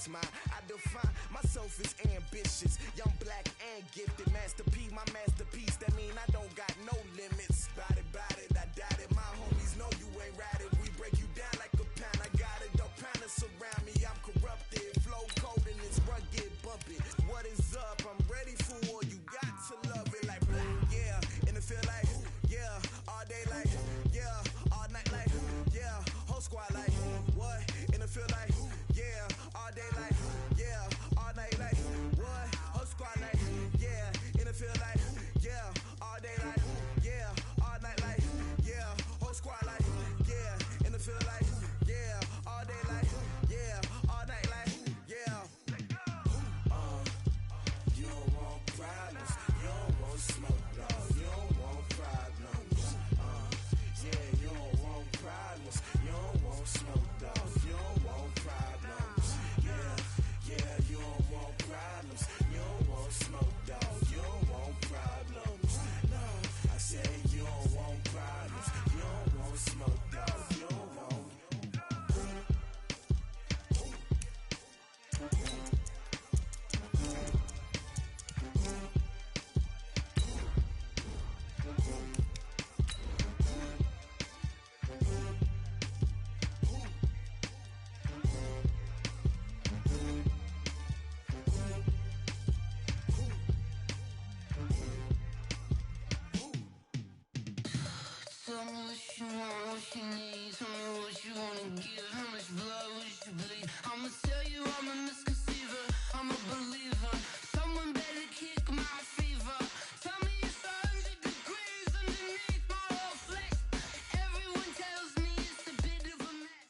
what's mine. I define myself as ambitious, young, black, and gifted. Master P, my masterpiece. That mean I don't got no limits. Bout it, I doubt it. My homies know you ain't ratted. We break you down like a pound. I got it, don't pound to surround me. I'm corrupted, flow cold and it's rugged, bumpy. What is up? I'm ready for war. You got to love it like black, yeah. And it feel like, yeah. All day like, yeah. All night like, yeah. Whole squad like, what? And it feel like, yeah. All day like, yeah. All night like, what? Whole squad like, yeah. And it feel like, yeah. All day like, yeah. All night like, yeah. Whole squad like, yeah. And it feel like, yeah. All day like, yeah. All night like, yeah. You don't want problems. You don't want smoke, dog. You don't want problems. Yeah, you don't want problems. You don't want smoke, dog. You don't want problems. Yeah, you don't want problems. You don't want smoke, dog. You don't want problems. No, I say you don't want problems. You don't want smoke, dog. You don't want. Tell me what you want, what you need. Tell me what you wanna give. How much blood would you bleed? I'ma tell you I'm a misconceiver. I'm a believer. Someone better kick my fever. Tell me it's 100 degrees underneath my whole flesh. Everyone tells me it's a bit of a mess.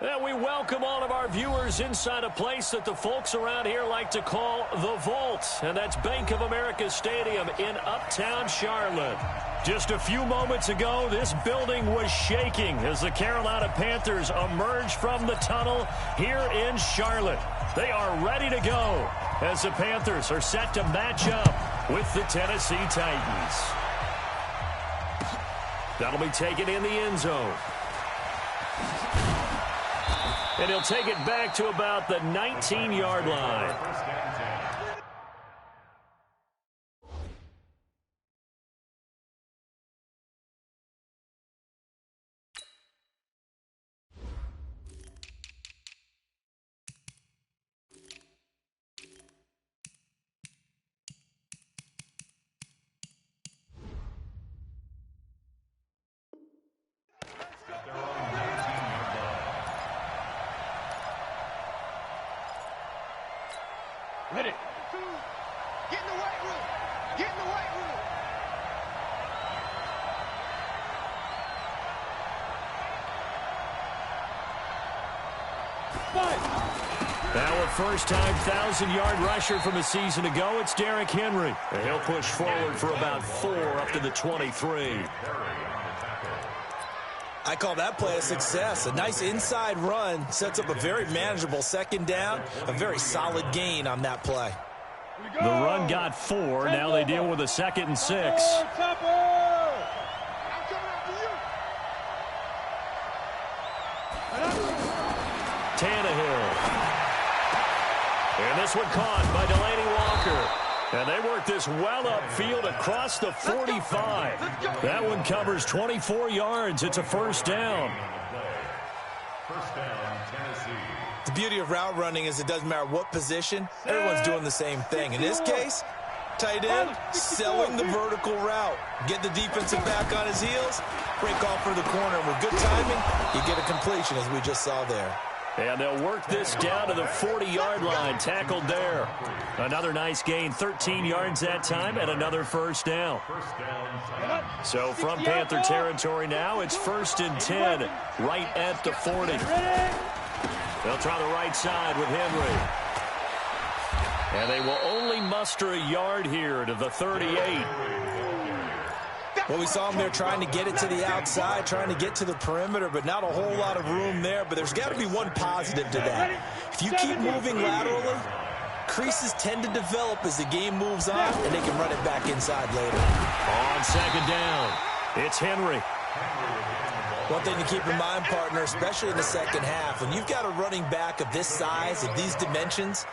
And we welcome all of our viewers inside a place that the folks around here like to call the Vault. And that's Bank of America Stadium in Uptown Charlotte. Just a few moments ago, this building was shaking as the Carolina Panthers emerged from the tunnel here in Charlotte. They are ready to go as the Panthers are set to match up with the Tennessee Titans. That'll be taken in the end zone. And he'll take it back to about the 19-yard line. Ready. Get in the weight room. Get in the weight room. Now a first-time 1,000-yard rusher from a season ago, it's Derrick Henry. And he'll push forward for about 4 up to the 23. I call that play a success. A nice inside run sets up a very manageable second down, a very solid gain on that play. The run got 4. Now they deal with a 2nd and 6. Tannehill. And this one caught by Delaney Walker. And they work this well upfield across the 45. That one covers 24 yards. It's a first down. First down, Tennessee. The beauty of route running is it doesn't matter what position, everyone's doing the same thing. In this case, tight end, selling the vertical route. Get the defensive back on his heels, break off for the corner. And with good timing, you get a completion, as we just saw there. And they'll work this down to the 40-yard line, tackled there. Another nice gain, 13 yards that time, and another first down. So from Panther territory now, it's 1st and 10, right at the 40. They'll try the right side with Henry. And they will only muster a yard here to the 38. Well, we saw him there trying to get it to the outside, trying to get to the perimeter, but not a whole lot of room there. But there's got to be one positive to that. If you keep moving laterally, creases tend to develop as the game moves on, and they can run it back inside later. On second down, it's Henry. One thing to keep in mind, partner, especially in the second half, when you've got a running back of this size, of these dimensions,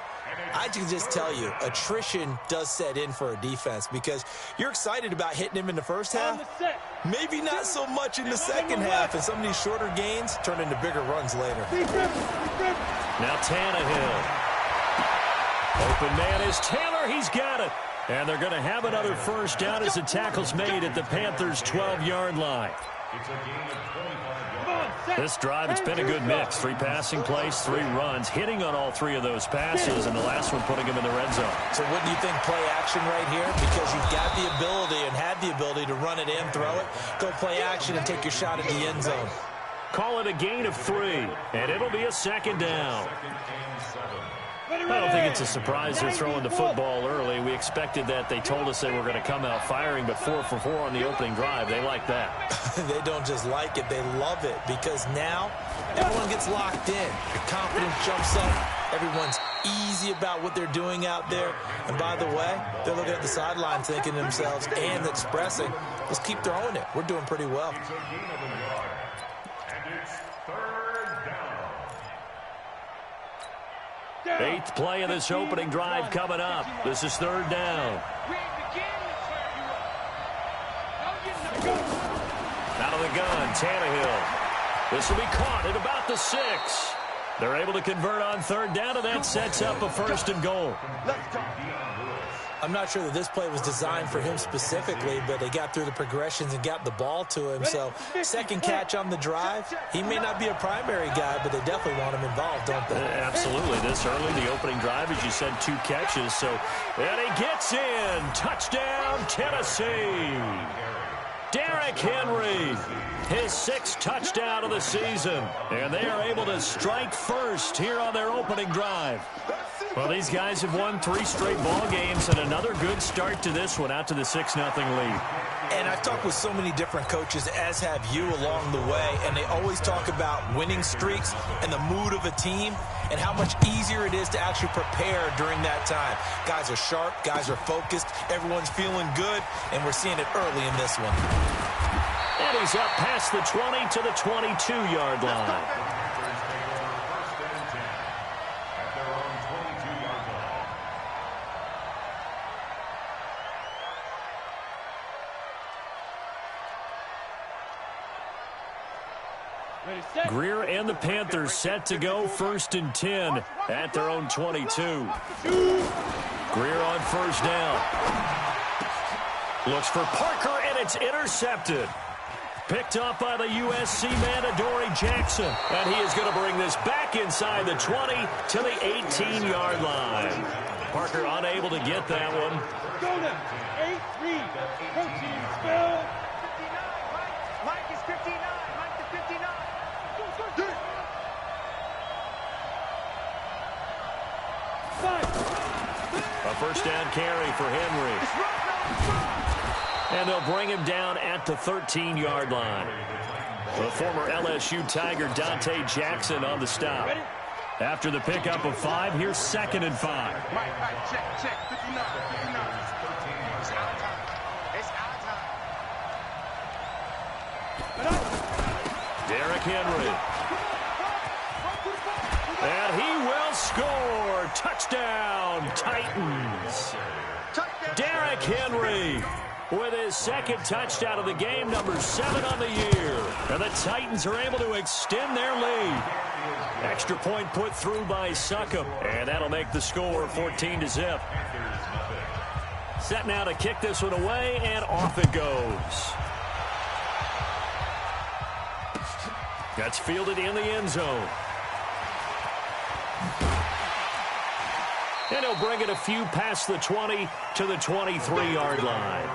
I can just tell you, attrition does set in for a defense because you're excited about hitting him in the first half. Maybe not so much in the second half, and some of these shorter gains turn into bigger runs later. Now Tannehill. Open man is Taylor. He's got it. And they're going to have another first down as the tackle's made at the Panthers' 12-yard line. It's a gain of 25 yards. This drive, it's been a good mix. 3 passing plays, 3 runs, hitting on all 3 of those passes, and the last one putting him in the red zone. So wouldn't you think play action right here? Because you've got the ability and had the ability to run it in, throw it, go play action and take your shot at the end zone. Call it a gain of 3, and it'll be a second down. I don't think it's a surprise they're throwing the football early. We expected that. They told us they were going to come out firing, but 4 for 4 on the opening drive. They like that. They don't just like it, they love it, because now everyone gets locked in. The confidence jumps up. Everyone's easy about what they're doing out there. And by the way, they're looking at the sideline thinking to themselves and expressing, let's keep throwing it. We're doing pretty well. It's a gain of a yard. And it's 3rd down. 8th play of this opening drive coming up. This is 3rd down. Out of the gun, Tannehill. This will be caught at about the 6. They're able to convert on 3rd down, and that sets up a 1st and goal. I'm not sure that this play was designed for him specifically, but they got through the progressions and got the ball to him. So, second catch on the drive. He may not be a primary guy, but they definitely want him involved, don't they? Absolutely. This early, the opening drive, as you said, 2 catches. So, and he gets in. Touchdown, Tennessee. Derrick Henry, his 6th touchdown of the season. And they are able to strike first here on their opening drive. Well, these guys have won 3 straight ball games, and another good start to this one, out to the 6-0 lead. And I've talked with so many different coaches, as have you, along the way, and they always talk about winning streaks and the mood of a team and how much easier it is to actually prepare during that time. Guys are sharp, guys are focused, everyone's feeling good, and we're seeing it early in this one. And he's up past the 20 to the 22-yard line. Greer and the Panthers set to go 1st and 10 at their own 22. Greer on 1st down. Looks for Parker, and it's intercepted. Picked up by the USC man, Adoree Jackson. And he is going to bring this back inside the 20 to the 18-yard line. Parker unable to get that one. Go now. 8-3. Protein spell. 59. Mike is 59. Mike to 59. A 1st down carry for Henry. And they'll bring him down at the 13-yard line. The former LSU Tiger Dante Jackson on the stop. After the pickup of 5, here's 2nd and 5. Mike, check. 59. It's our time. It's our time. Derrick Henry. And he will score. Touchdown, Titans. Derrick Henry with his 2nd touchdown of the game, number 7 on the year. And the Titans are able to extend their lead. Extra point put through by Succop. And that'll make the score 14-0. Set now to kick this one away, and off it goes. That's fielded in the end zone. And he'll bring it a few past the 20 to the 23-yard line.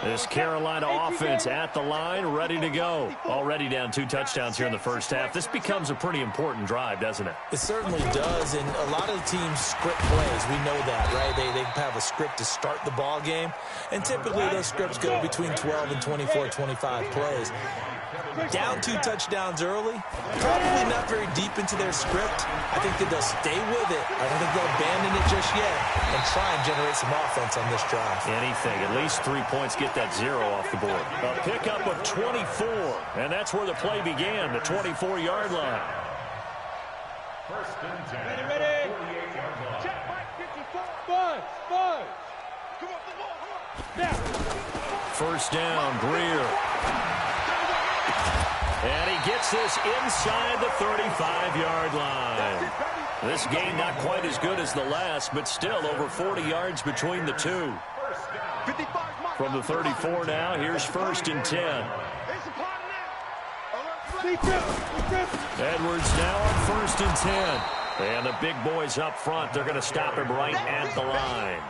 This Carolina offense at the line, ready to go. Already down 2 touchdowns here in the first half. This becomes a pretty important drive, doesn't it? It certainly does, and a lot of the teams script plays. We know that, right? They have a script to start the ball game, and typically those scripts go between 12 and 24, 25 plays. Down 2 touchdowns early, probably not very deep into their script. I think that they'll stay with it. I don't think they'll abandon it just yet and try and generate some offense on this drive. Anything. At least 3 points get take that 0 off the board. A pickup of 24, and that's where the play began, the 24-yard line. First and 10. Ready. 48-yard line. Check back 54. Buzz. Come on. Now. First down, Greer. And he gets this inside the 35-yard line. This game not quite as good as the last, but still over 40 yards between the two. From the 34 now, here's first and 10. Edwards now on first and 10. And the big boys up front, they're going to stop him right at the line.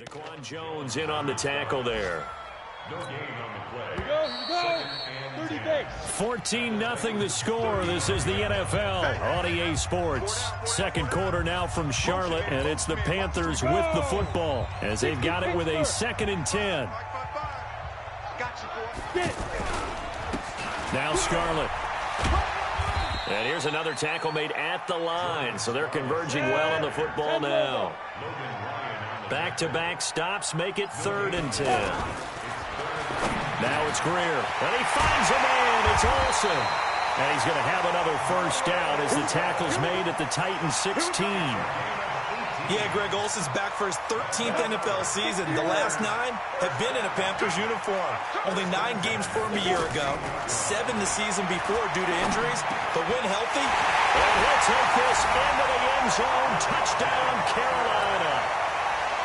Daquan Jones in on the tackle there. No gain on the play. Here we go. 30 base. 14-0 the score. This is the NFL on EA Sports. Second quarter now from Charlotte, and it's the Panthers with the football as they've got it with a 2nd and 10. Now Scarlett. And here's another tackle made at the line, so they're converging well on the football now. Back-to-back stops make it 3rd and 10. Now it's Greer, and he finds a man. It's Olsen. And he's going to have another first down as the tackle's made at the Titans 16. Yeah, Greg Olsen's back for his 13th NFL season. The last 9 have been in a Panthers uniform. Only 9 games for him a year ago, 7 the season before due to injuries, but when healthy. And he'll take this into the end zone. Touchdown, Carolina.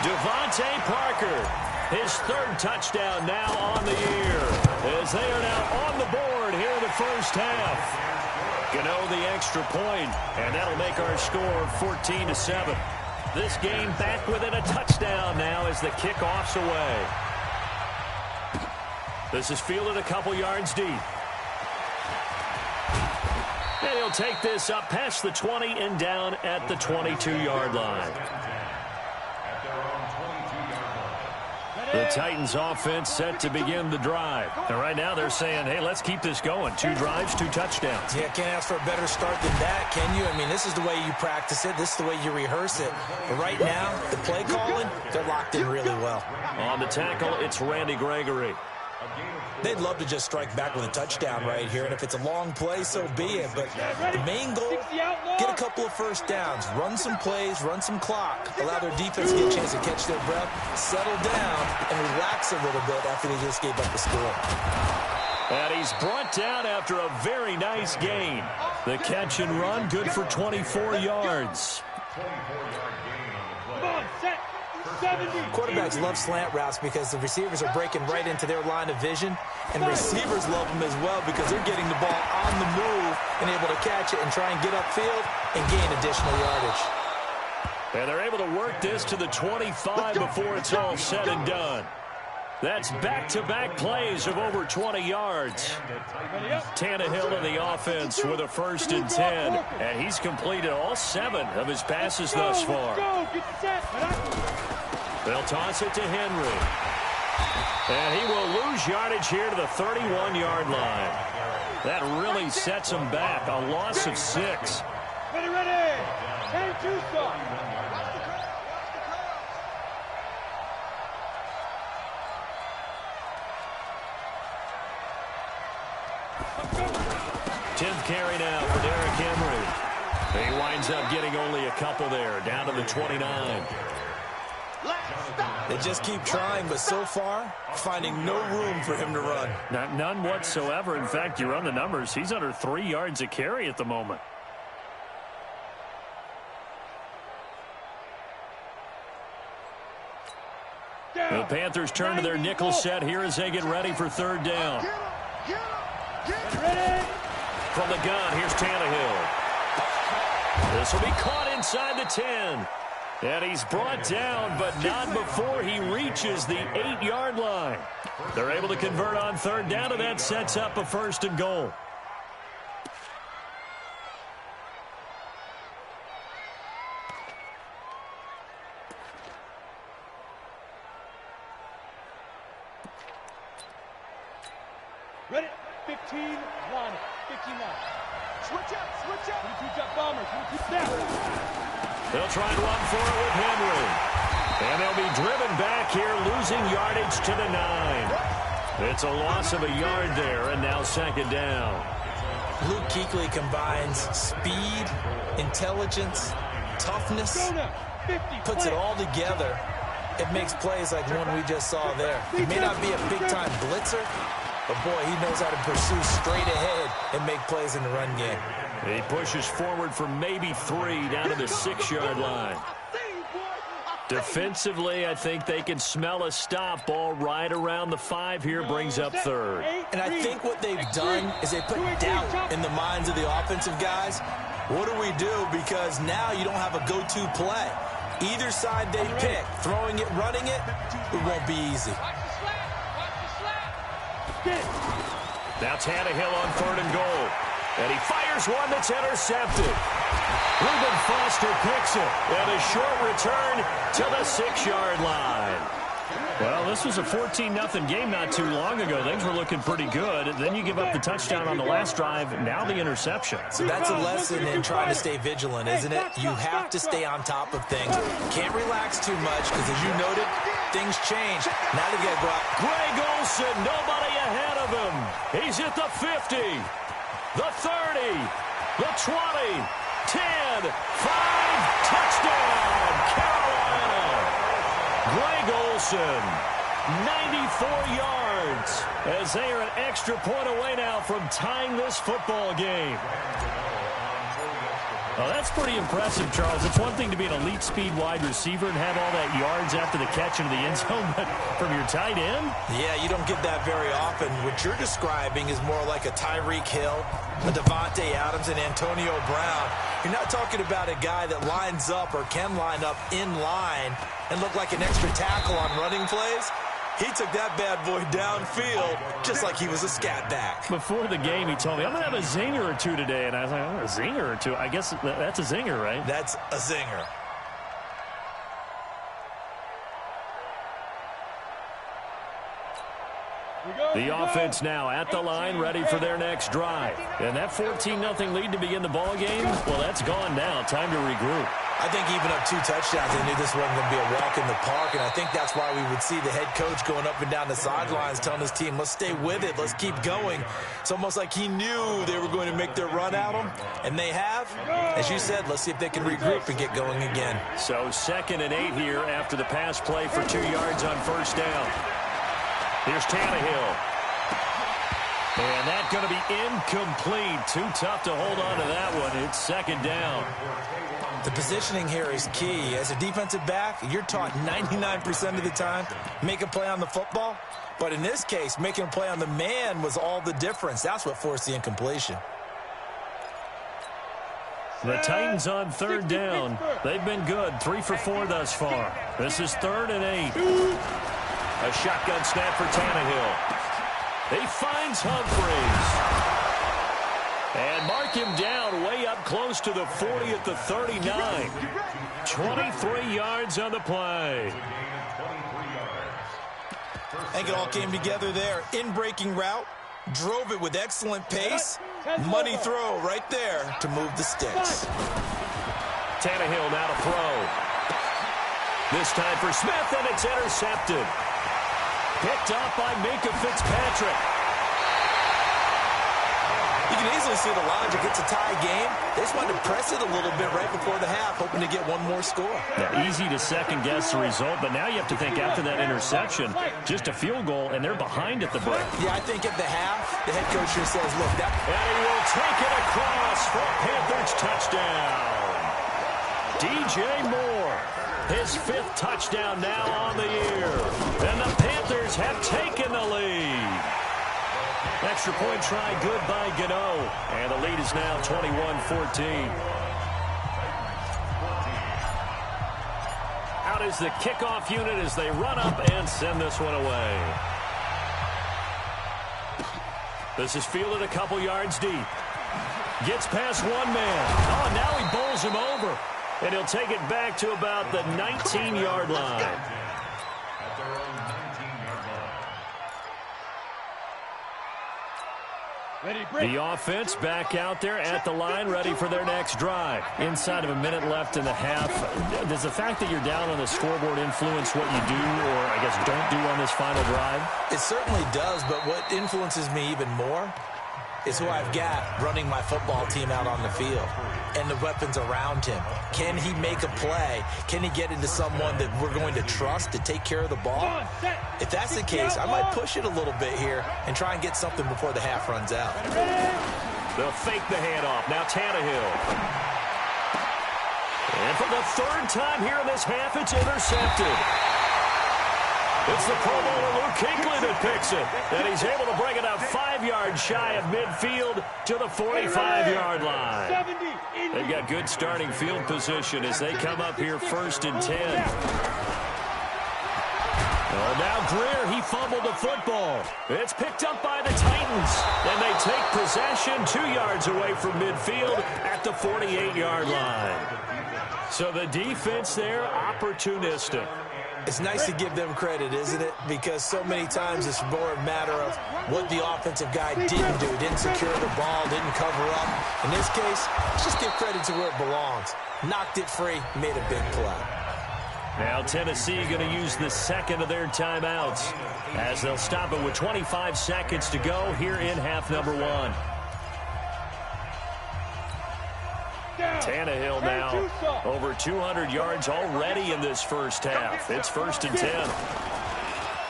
Devontae Parker, his 3rd touchdown now on the year, as they are now on the board here in the first half. Gano the extra point, and that'll make our score 14-7. This game back within a touchdown now as the kickoff's away. This is fielded a couple yards deep. And he'll take this up past the 20 and down at the 22-yard line. The Titans offense set to begin the drive. And right now they're saying, hey, let's keep this going. 2 drives, 2 touchdowns. Yeah, can't ask for a better start than that, can you? I mean, this is the way you practice it. This is the way you rehearse it. But right now, the play calling, they're locked in really well. On the tackle, it's Randy Gregory. They'd love to just strike back with a touchdown right here, and if it's a long play, so be it. But the main goal, get a couple of first downs, run some plays, run some clock, allow their defense to get a chance to catch their breath, settle down, and relax a little bit after they just gave up the score. And he's brought down after a very nice gain. The catch and run, good for 24 yards. 24-yard gain on the play. Come on, set. 70. Quarterbacks love slant routes because the receivers are breaking right into their line of vision, and receivers love them as well because they're getting the ball on the move and able to catch it and try and get upfield and gain additional yardage. And they're able to work this to the 25 before it's all said and done. That's back-to-back plays of over 20 yards. Tannehill in the offense with a 1st and 10, and he's completed all 7 of his passes thus far. They'll toss it to Henry. And he will lose yardage here to the 31-yard line. That really sets him back, a loss of 6. Ready. And Tucson. Tenth carry now for Derrick Henry. He winds up getting only a couple there, down to the 29. They just keep trying, but so far, finding no room for him to run. None whatsoever. In fact, you run the numbers, he's under 3 yards a carry at the moment. The Panthers turn to their nickel set here as they get ready for 3rd down. From the gun, here's Tannehill. This will be caught inside the 10. And he's brought down, but not before he reaches the 8-yard line. They're able to convert on 3rd down, and that sets up a 1st and goal. Ready? 15 line. 15 line. Switch up. 22 jump bomber. 22 snap. They'll try and run for it with Henry. And they'll be driven back here, losing yardage to the 9. It's a loss of a yard there, and now second down. Luke Kuechly combines speed, intelligence, toughness, puts it all together. It makes plays like one we just saw there. He may not be a big-time blitzer, but, boy, he knows how to pursue straight ahead and make plays in the run game. He pushes forward for maybe 3 down to the 6-yard line. Defensively, I think they can smell a stop. Ball right around the 5 here, brings up third. And I think what they've done is they put doubt in the minds of the offensive guys. What do we do? Because now you don't have a go-to play. Either side they pick, throwing it, running it, it won't be easy. Now Tannehill on 3rd and goal. And he fires one that's intercepted. Reuben Foster picks it. And a short return to the 6-yard line. Well, this was a 14-0 game not too long ago. Things were looking pretty good. Then you give up the touchdown on the last drive. Now the interception. So that's a lesson in trying to stay vigilant, isn't it? You have to stay on top of things. Can't relax too much because, as you noted, things change. Now they got to go out. Greg Olsen, nobody ahead of him. He's at the 50, the 30, the 20, 10, 5, touchdown, Carolina. Greg Olsen, 94 yards, as they are an extra point away now from tying this football game. Well, that's pretty impressive, Charles. It's one thing to be an elite speed wide receiver and have all that yards after the catch into the end zone, but from your tight end? Yeah, you don't get that very often. What you're describing is more like a Tyreek Hill, a Devontae Adams, and Antonio Brown. You're not talking about a guy that lines up or can line up in line and look like an extra tackle on running plays. He took that bad boy downfield just like he was a scat back. Before the game, he told me, I'm going to have a zinger or two today. And I was like, oh, a zinger or two? I guess that's a zinger, right? That's a zinger. The offense now at the line, ready for their next drive. And that 14-0 lead to begin the ball game, well, that's gone now. Time to regroup. I think even up 2 touchdowns, they knew this wasn't going to be a walk in the park, and I think that's why we would see the head coach going up and down the sidelines telling his team, let's stay with it, let's keep going. It's almost like he knew they were going to make their run at him, and they have. As you said, let's see if they can regroup and get going again. So 2nd and 8 here after the pass play for 2 yards on 1st down. Here's Tannehill. And that's going to be incomplete. Too tough to hold on to that one. It's 2nd down. The positioning here is key. As a defensive back, you're taught 99% of the time, make a play on the football. But in this case, making a play on the man was all the difference. That's what forced the incompletion. The Titans on 3rd down. They've been good. 3 for 4 thus far. This is 3rd and 8. A shotgun snap for Tannehill. He finds Humphries. And mark him down way up close to the 40 at the 39. 23 yards on the play. I think it all came together there. In-breaking route, drove it with excellent pace. Money throw right there to move the sticks. Tannehill now to throw. This time for Smith, and it's intercepted. Picked off by Minkah Fitzpatrick. You can easily see the logic. It's a tie game. They just wanted to press it a little bit right before the half, hoping to get one more score. Yeah, easy to second-guess the result, but now you have to think after that interception, just a field goal, and they're behind at the break. Yeah, I think at the half, the head coach here says, look, that... And he will take it across for a Panthers touchdown. DJ Moore, his 5th touchdown now on the year. And the Panthers have taken the lead. Extra point try good by Gano. And the lead is now 21-14. Out is the kickoff unit as they run up and send this one away. This is fielded a couple yards deep. Gets past one man. Oh, now he bowls him over. And he'll take it back to about the 19-yard line. The offense back out there at the line, ready for their next drive. Inside of a minute left in the half. Does the fact that you're down on the scoreboard influence what you do, or I guess don't do on this final drive? It certainly does, but what influences me even more is who I've got running my football team out on the field and the weapons around him. Can he make a play? Can he get into someone that we're going to trust to take care of the ball? If that's the case, I might push it a little bit here and try and get something before the half runs out. They'll fake the handoff. Now Tannehill. And for the third time here in this half, it's intercepted. It's the Pro Bowler Luke Kuechly that picks it. And he's able to bring it up 5 yards shy of midfield to the 45-yard line. They've got good starting field position as they come up here 1st and 10. Now Greer, he fumbled the football. It's picked up by the Titans. And they take possession 2 yards away from midfield at the 48-yard line. So the defense there, opportunistic. It's nice to give them credit, isn't it? Because so many times it's more a matter of what the offensive guy didn't do. Didn't secure the ball, didn't cover up. In this case, let's just give credit to where it belongs. Knocked it free, made a big play. Now Tennessee going to use the second of their timeouts as they'll stop it with 25 seconds to go here in half number 1. Tannehill now over 200 yards already in this first half. It's 1st and 10.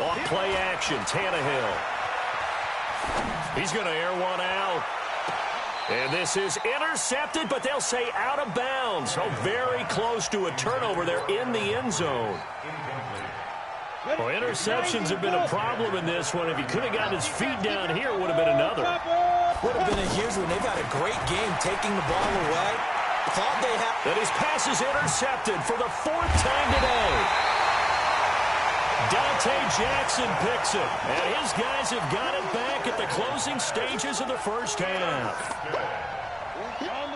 Off play action, Tannehill. He's going to air one out. And this is intercepted, but they'll say out of bounds. So very close to a turnover there in the end zone. Well, interceptions have been a problem in this one. If he could have gotten his feet down here, it would have been another. Would have been a huge one. They've had a great game taking the ball away. Thought they had. And his pass is intercepted for the 4th time today. Dante Jackson picks it. And his guys have got it back at the closing stages of the first half.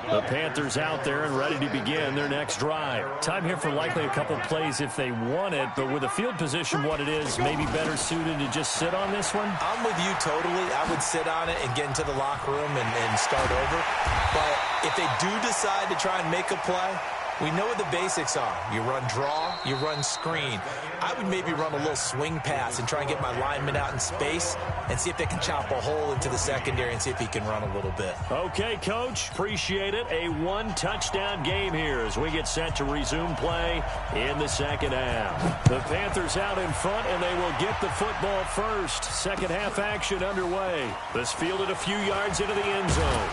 The Panthers out there and ready to begin their next drive. Time here for likely a couple plays if they want it, but with the field position what it is, maybe better suited to just sit on this one? I'm with you totally. I would sit on it and get into the locker room and start over. But if they do decide to try and make a play, we know what the basics are. You run draw, you run screen. I would maybe run a little swing pass and try and get my lineman out in space and see if they can chop a hole into the secondary and see if he can run a little bit. Okay, Coach. Appreciate it. A 1-touchdown game here as we get set to resume play in the second half. The Panthers out in front, and they will get the football first. Second half action underway. This fielded a few yards into the end zone.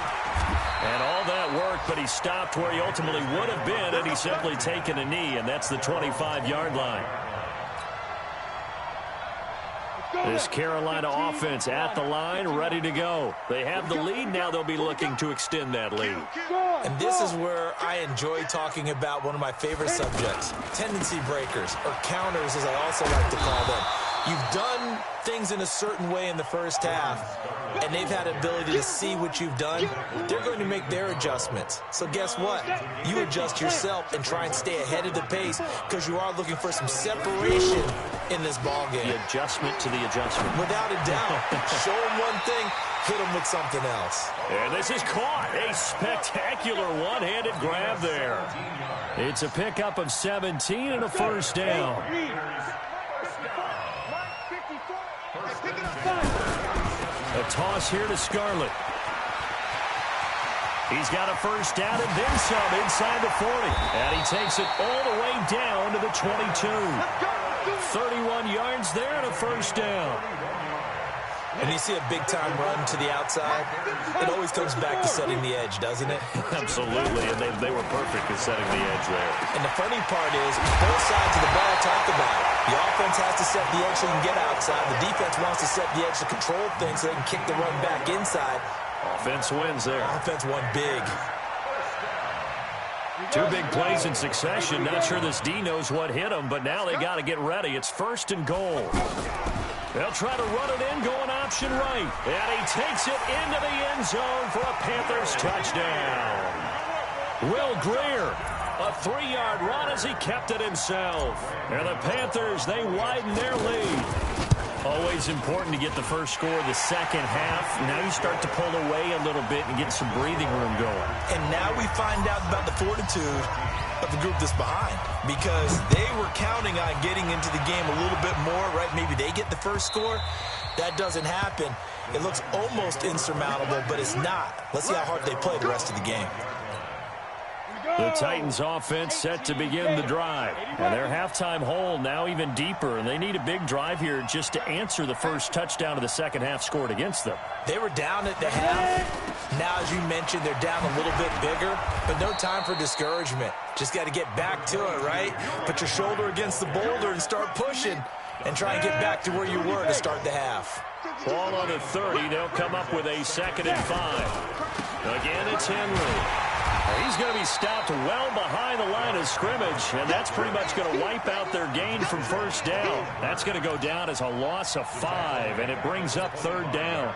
And all that work, but he stopped where he ultimately would have been, and he's simply taken a knee, and that's the 25-yard line. This Carolina offense at the line, ready to go. They have the lead. Now they'll be looking to extend that lead. And this is where I enjoy talking about one of my favorite subjects, tendency breakers, or counters, as I also like to call them. You've done things in a certain way in the first half, and they've had ability to see what you've done. They're going to make their adjustments. So guess what? You adjust yourself and try and stay ahead of the pace because you are looking for some separation in this ball game. The adjustment to the adjustment. Without a doubt. Show them one thing, hit them with something else. And this is caught. A spectacular one-handed grab there. It's a pickup of 17 and a first down. A toss here to Scarlett. He's got a first down and then some inside the 40. And he takes it all the way down to the 22. 31 yards there and a first down. When you see a big-time run to the outside, it always comes back to setting the edge, doesn't it? Absolutely, and they were perfect at setting the edge there. And the funny part is, both sides of the ball talk about it. The offense has to set the edge so they can get outside. The defense wants to set the edge to control things so they can kick the run back inside. Offense wins there. Offense won big. 2 big plays in succession. Not sure this D knows what hit him, but now they got to get ready. It's 1st and goal. They'll try to run it in, going option right. And he takes it into the end zone for a Panthers touchdown. Will Greer, a 3-yard run as he kept it himself. And the Panthers, they widen their lead. Always important to get the first score the second half. Now you start to pull away a little bit and get some breathing room going. And now we find out about the fortitude of the group that's behind, because they were counting on getting into the game a little bit more, right? Maybe they get the first score. That doesn't happen. It looks almost insurmountable, but it's not. Let's see how hard they play the rest of the game. The Titans offense set to begin the drive. And their halftime hole now even deeper, and they need a big drive here just to answer the first touchdown of the second half scored against them. They were down at the half. Now, as you mentioned, they're down a little bit bigger, but no time for discouragement. Just got to get back to it, right? Put your shoulder against the boulder and start pushing and try and get back to where you were to start the half. Ball on the 30. They'll come up with a 2nd and 5. Again, it's Henry. He's going to be stopped well behind the line of scrimmage, and that's pretty much going to wipe out their gain from first down. That's going to go down as a loss of 5, and it brings up 3rd down.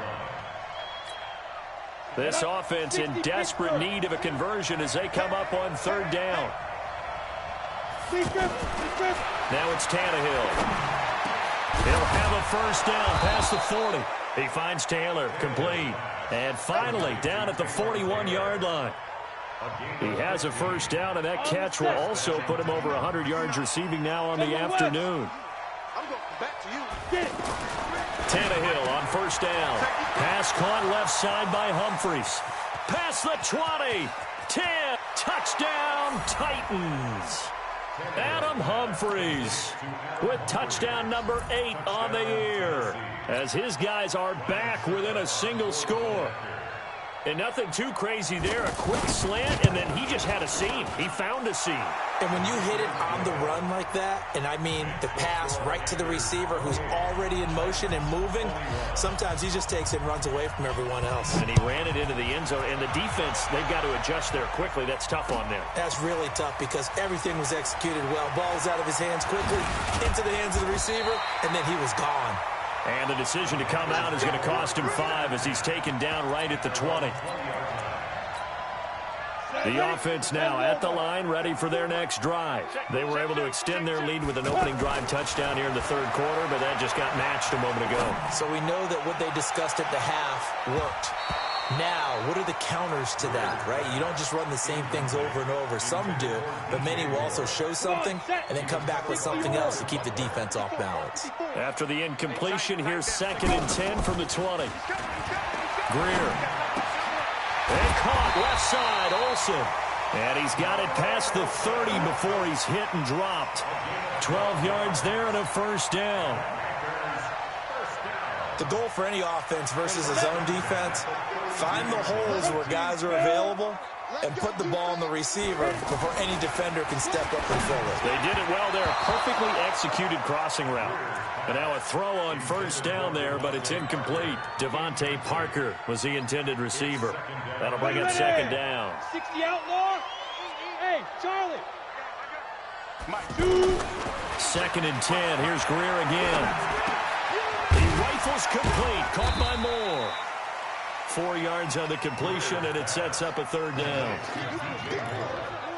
This offense in desperate need of a conversion as they come up on 3rd down. Now it's Tannehill. He'll have a first down past the 40. He finds Taylor, complete. And finally, down at the 41-yard line. He has a first down, and that catch will also put him over 100 yards receiving now on the afternoon. Tannehill on first down. Pass caught left side by Humphries. Past the 20. 10. Touchdown, Titans. Adam Humphries with touchdown number 8 on the year, as his guys are back within a single score. And nothing too crazy there. A quick slant, and then he just had a seam. He found a seam. And when you hit it on the run like that, and I mean the pass right to the receiver who's already in motion and moving, sometimes he just takes it and runs away from everyone else. And he ran it into the end zone. And the defense, they've got to adjust there quickly. That's tough on them. That's really tough because everything was executed well. Ball was out of his hands quickly, into the hands of the receiver, and then he was gone. And the decision to come out is going to cost him 5 as he's taken down right at the 20. The offense now at the line, ready for their next drive. They were able to extend their lead with an opening drive touchdown here in the 3rd quarter, but that just got matched a moment ago. So we know that what they discussed at the half worked. Now, what are the counters to that, right? You don't just run the same things over and over. Some do, but many will also show something and then come back with something else to keep the defense off balance. After the incompletion, here's 2nd and 10 from the 20. Greer. And caught left side, Olsen. And he's got it past the 30 before he's hit and dropped. 12 yards there and a first down. The goal for any offense versus his own defense, find the holes where guys are available and put the ball on the receiver before any defender can step up and fill it. They did it well there. A perfectly executed crossing route. And now a throw on first down there, but it's incomplete. Devontae Parker was the intended receiver. That'll bring up 2nd down. 60 outlaw. Hey, Charlie. 2nd and 10. Here's Greer again. He rifles complete. Caught by Moore. 4 yards on the completion, and it sets up a 3rd down.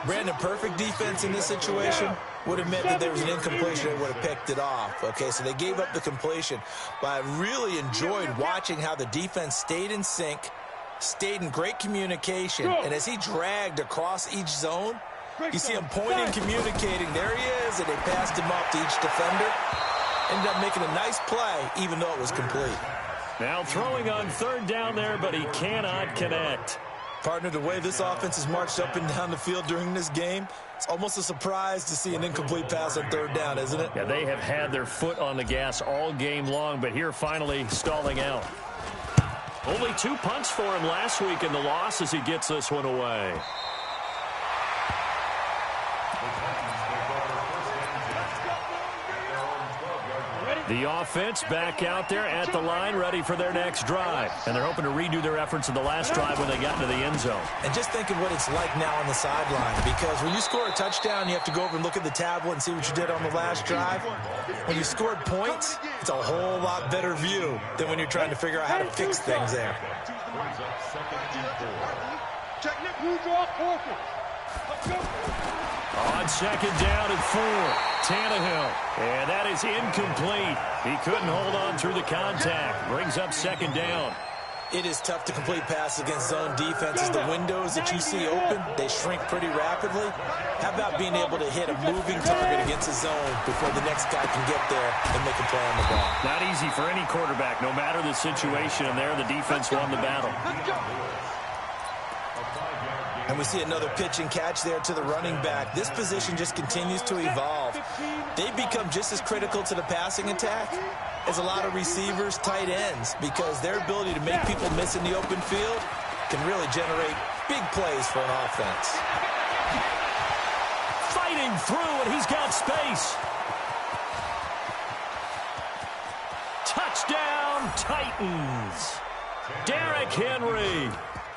Brandon, perfect defense in this situation would have meant that there was an incompletion and would have picked it off. Okay, so they gave up the completion, but I really enjoyed watching how the defense stayed in sync, stayed in great communication, and as he dragged across each zone, you see him pointing, communicating. There he is, and they passed him up to each defender. Ended up making a nice play, even though it was complete. Now throwing on 3rd down there, but he cannot connect. Partner, the way this offense has marched up and down the field during this game, it's almost a surprise to see an incomplete pass on 3rd down, isn't it? Yeah, they have had their foot on the gas all game long, but here finally stalling out. Only 2 punts for him last week in the loss as he gets this one away. The offense back out there at the line, ready for their next drive. And they're hoping to redo their efforts in the last drive when they got into the end zone. And just think of what it's like now on the sideline, because when you score a touchdown, you have to go over and look at the tablet and see what you did on the last drive. When you scored points, it's a whole lot better view than when you're trying to figure out how to fix things there. On second down and 4, Tannehill. And that is incomplete. He couldn't hold on through the contact. Brings up second down. It is tough to complete passes against zone defenses. The windows that you see open, they shrink pretty rapidly. How about being able to hit a moving target against a zone before the next guy can get there and make a play on the ball? Not easy for any quarterback, no matter the situation, and there the defense won the battle. And we see another pitch and catch there to the running back. This position just continues to evolve. They become just as critical to the passing attack as a lot of receivers, tight ends, because their ability to make people miss in the open field can really generate big plays for an offense. Fighting through, and he's got space. Touchdown, Titans. Derrick Henry.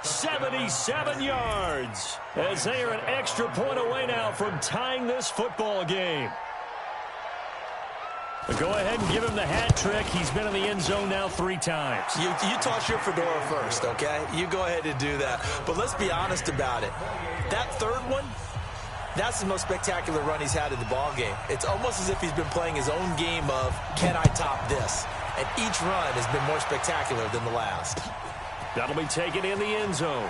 77 yards as they are an extra point away now from tying this football game. But go ahead and give him the hat trick. He's been in the end zone now 3 times. You toss your fedora first, okay? You go ahead and do that. But let's be honest about it. That third one, that's the most spectacular run he's had in the ball game. It's almost as if he's been playing his own game of, can I top this? And each run has been more spectacular than the last. That'll be taken in the end zone.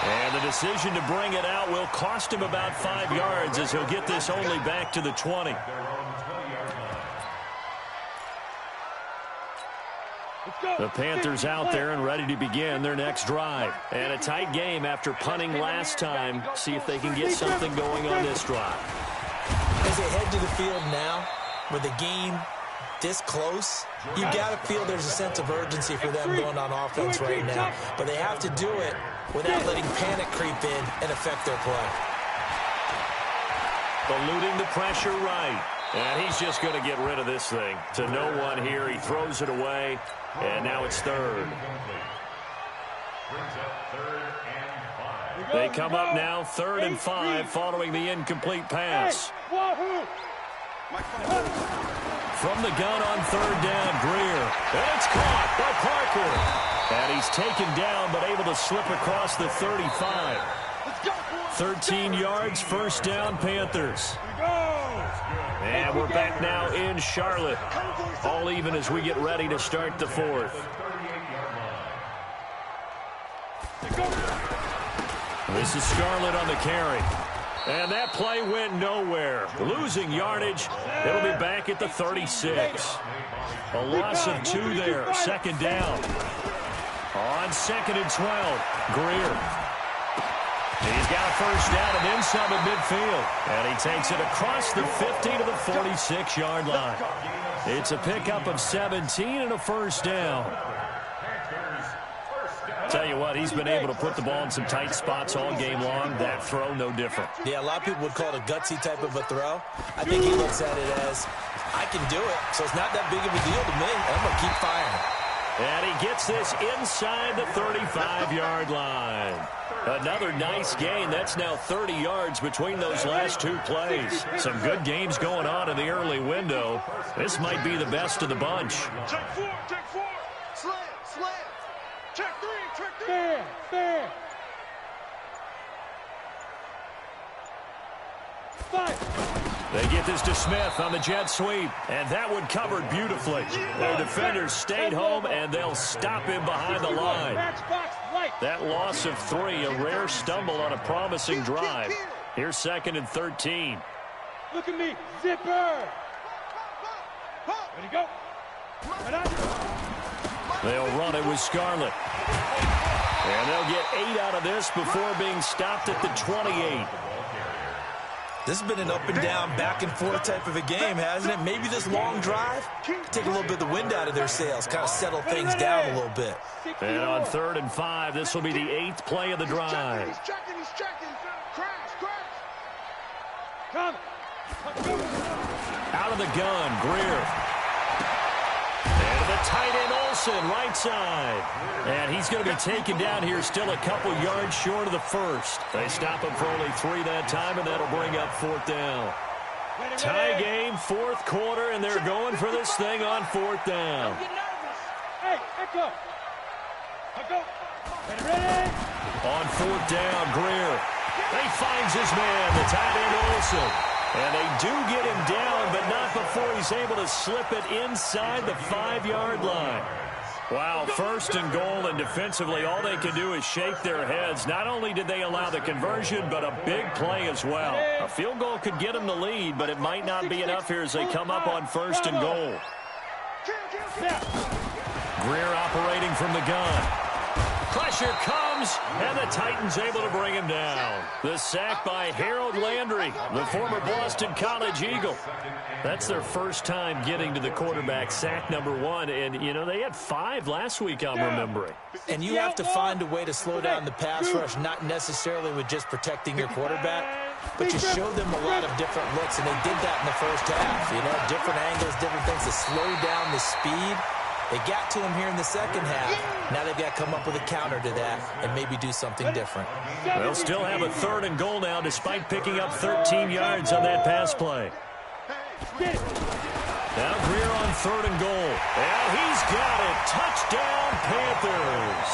And the decision to bring it out will cost him about 5 yards as he'll get this only back to the 20. The Panthers out there and ready to begin their next drive. And a tight game after punting last time. See if they can get something going on this drive. As they head to the field now, with the game this close, you got to feel there's a sense of urgency for them going on offense right now. But they have to do it without letting panic creep in and affect their play. Eluding the pressure right. And he's just going to get rid of this thing. To no one here. He throws it away. And now it's third. They come up now 3rd and 5 following the incomplete pass. From the gun on 3rd down, Greer. And it's caught by Parker. And he's taken down but able to slip across the 35. 13 yards, 1st down, Panthers. And we're back now in Charlotte. All even as we get ready to start the 4th. This is Scarlett on the carry. And that play went nowhere. Losing yardage. It'll be back at the 36. A loss of 2 there. 2nd down. On 2nd and 12. Greer. He's got a 1st down and then some at midfield. And he takes it across the 50 to the 46-yard line. It's a pickup of 17 and a 1st down. Tell you what, he's been able to put the ball in some tight spots all game long. That throw, no different. Yeah, a lot of people would call it a gutsy type of a throw. I think he looks at it as, I can do it, so it's not that big of a deal to me. I'm going to keep firing. And he gets this inside the 35-yard line. Another nice gain. That's now 30 yards between those last 2 plays. Some good games going on in the early window. This might be the best of the bunch. Check 4, slam. Check 3, fair. 5. They get this to Smith on the jet sweep, and that one covered beautifully. Their defenders stayed home, and they'll stop him behind the line. That loss of 3, a rare stumble on a promising drive. Here's 2nd and 13. Look at me, zipper. Ready, go. They'll run it with Scarlett. And they'll get 8 out of this before being stopped at the 28. This has been an up and down, back and forth type of a game, hasn't it? Maybe this long drive, take a little bit of the wind out of their sails, kind of settle things down a little bit. And on 3rd and 5, this will be the 8th play of the drive. He's checking. Crash. Come. Out of the gun, Greer. And the tight end Olsen, right side. And he's going to be taken down here, still a couple yards short of the 1st. They stop him for only 3 that time, and that'll bring up 4th down. Tie game, 4th quarter, and they're going for this thing on 4th down. Hey, echo. On fourth down, Greer. He finds his man, the tight end Olsen. And they do get him down, but not before he's able to slip it inside the 5-yard line. Wow, first and goal, and defensively all they can do is shake their heads. Not only did they allow the conversion, but a big play as well. A field goal could get them the lead, but it might not be enough here as they come up on first and goal. Greer operating from the gun. Pressure comes, and the Titans able to bring him down. The sack by Harold Landry, the former Boston College Eagle. That's their first time getting to the quarterback, sack number 1. And, you know, they had 5 last week, I'm remembering. And you have to find a way to slow down the pass rush, not necessarily with just protecting your quarterback, but you show them a lot of different looks, and they did that in the first half. You know, different angles, different things to slow down the speed. They got to him here in the second half. Now they've got to come up with a counter to that and maybe do something different. They'll still have a third and goal now despite picking up 13 yards on that pass play. Now Greer on third and goal. And he's got it. Touchdown, Panthers.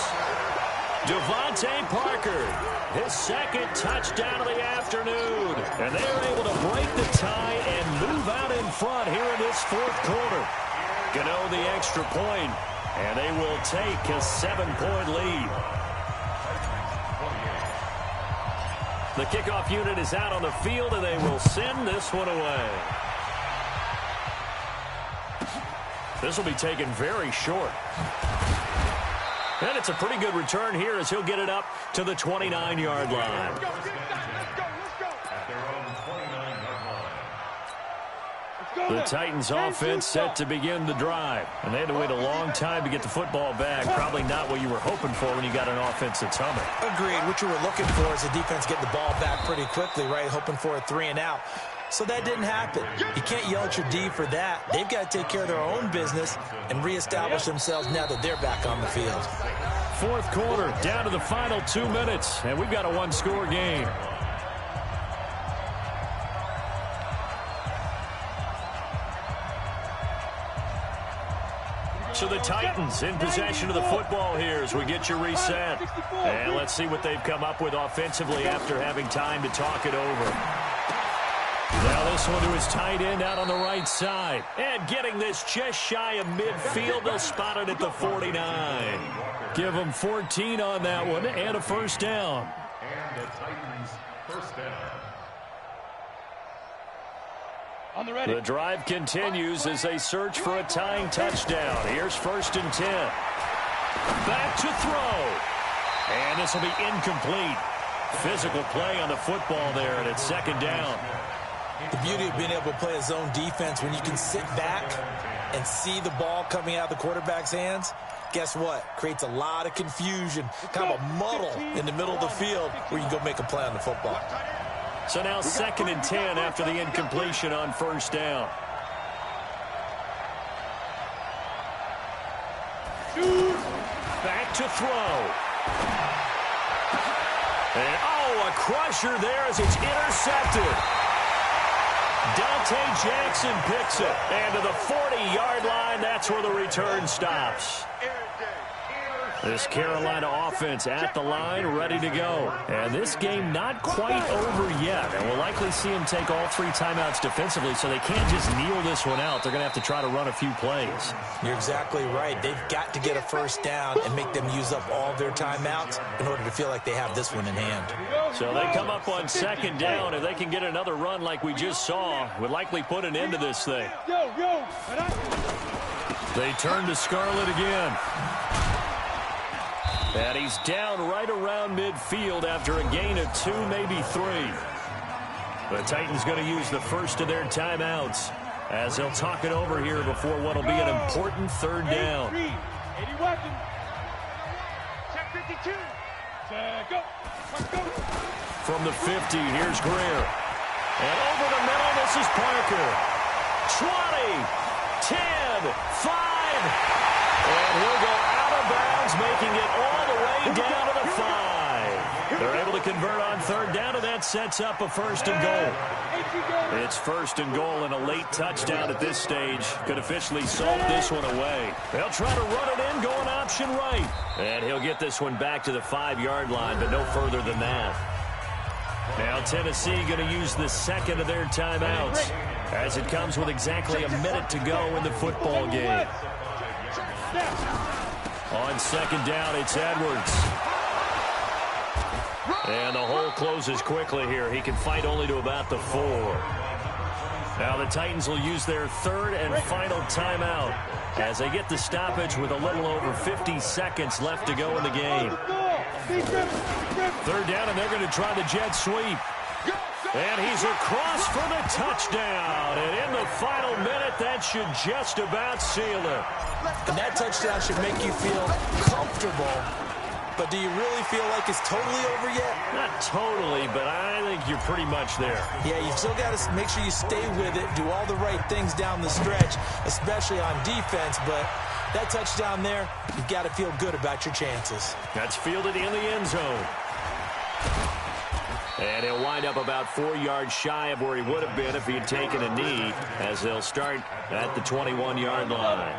Devontae Parker, his second touchdown of the afternoon. And they're able to break the tie and move out in front here in this fourth quarter. Gano the extra point, and they will take a 7-point lead. The kickoff unit is out on the field, and they will send this one away. This will be taken very short. And it's a pretty good return here as he'll get it up to the 29-yard line. The Titans offense set to begin the drive. And they had to wait a long time to get the football back. Probably not what you were hoping for when you got an offense that's humming. Agreed. What you were looking for is the defense getting the ball back pretty quickly, right? Hoping for a 3-and-out. So that didn't happen. You can't yell at your D for that. They've got to take care of their own business and reestablish themselves now that they're back on the field. Fourth quarter, down to the final 2 minutes. And we've got a one-score game. So the Titans in possession of the football here as we get you reset. And let's see what they've come up with offensively after having time to talk it over. Now this one to his tight end out on the right side. And getting this just shy of midfield. They'll spot it at the 49. Give them 14 on that one and a first down. And the Titans first down. The drive continues as they search for a tying touchdown. Here's first and 10. Back to throw. And this will be incomplete. Physical play on the football there, and it's second down. The beauty of being able to play a zone defense when you can sit back and see the ball coming out of the quarterback's hands, guess what? Creates a lot of confusion, kind of a muddle in the middle of the field where you can go make a play on the football. So now second and 10 after the incompletion on first down. Back to throw. And a crusher there as it's intercepted. Dante Jackson picks it. And to the 40-yard line, that's where the return stops. This Carolina offense at the line, ready to go. And this game not quite over yet. And we'll likely see them take all 3 timeouts defensively, so they can't just kneel this one out. They're going to have to try to run a few plays. You're exactly right. They've got to get a first down and make them use up all their timeouts in order to feel like they have this one in hand. So they come up on second down. If they can get another run like we just saw, would likely put an end to this thing. They turn to Scarlett again. And he's down right around midfield after a gain of 2, maybe 3. The Titans going to use the first of their timeouts as they'll talk it over here before what will be an important third down. 80 weapons. Check 52. Go. Let's go. From the 50, here's Greer. And over the middle, this is Parker. 20, 10, 5. And he'll go out of bounds, making it all the way down to the 5. They're able to convert on third down, and that sets up a 1st and goal. It's 1st and goal, and a late touchdown at this stage could officially salt this one away. They'll try to run it in, going option right. And he'll get this one back to the 5-yard line, but no further than that. Now Tennessee going to use the 2nd of their timeouts, as it comes with exactly a minute to go in the football game. On 2nd down, it's Edwards. And the hole closes quickly here. He can fight only to about the 4. Now the Titans will use their 3rd and final timeout as they get the stoppage with a little over 50 seconds left to go in the game. 3rd down, and they're going to try the jet sweep. And he's across for the touchdown. And in the final minute, that should just about seal it. And that touchdown should make you feel comfortable. But do you really feel like it's totally over yet? Not totally, but I think you're pretty much there. Yeah, you still got to make sure you stay with it, do all the right things down the stretch, especially on defense. But that touchdown there, you've got to feel good about your chances. That's fielded in the end zone. And he'll wind up about 4 yards shy of where he would have been if he had taken a knee, as they'll start at the 21-yard line.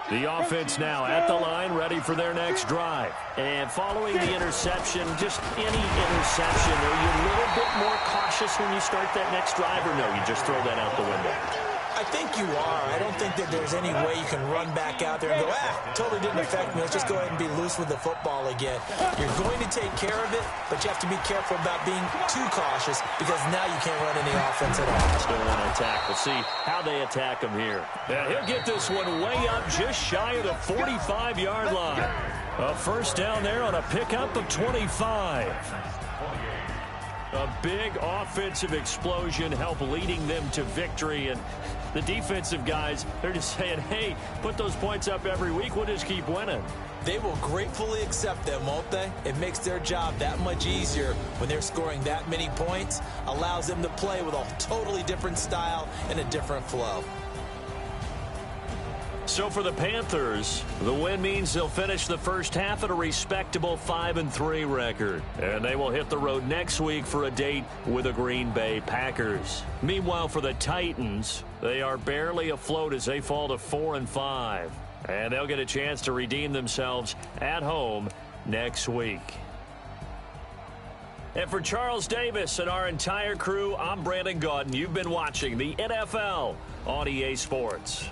The offense now at the line, ready for their next drive. And following the interception, just any interception, are you a little bit more cautious when you start that next drive, or no, you just throw that out the window? I think you are. I don't think that there's any way you can run back out there and go, totally didn't affect me. Let's just go ahead and be loose with the football again. You're going to take care of it, but you have to be careful about being too cautious because now you can't run any offense at all. Still want to attack. We'll see how they attack him here. Yeah, he'll get this one way up just shy of the 45-yard line. A 1st down there on a pickup of 25. A big offensive explosion helped leading them to victory, and the defensive guys, they're just saying, hey, put those points up every week, we'll just keep winning. They will gratefully accept them, won't they? It makes their job that much easier when they're scoring that many points, allows them to play with a totally different style and a different flow. So for the Panthers, the win means they'll finish the first half at a respectable 5-3 record. And they will hit the road next week for a date with the Green Bay Packers. Meanwhile, for the Titans, they are barely afloat as they fall to 4-5. And they'll get a chance to redeem themselves at home next week. And for Charles Davis and our entire crew, I'm Brandon Gaudin. You've been watching the NFL on EA Sports.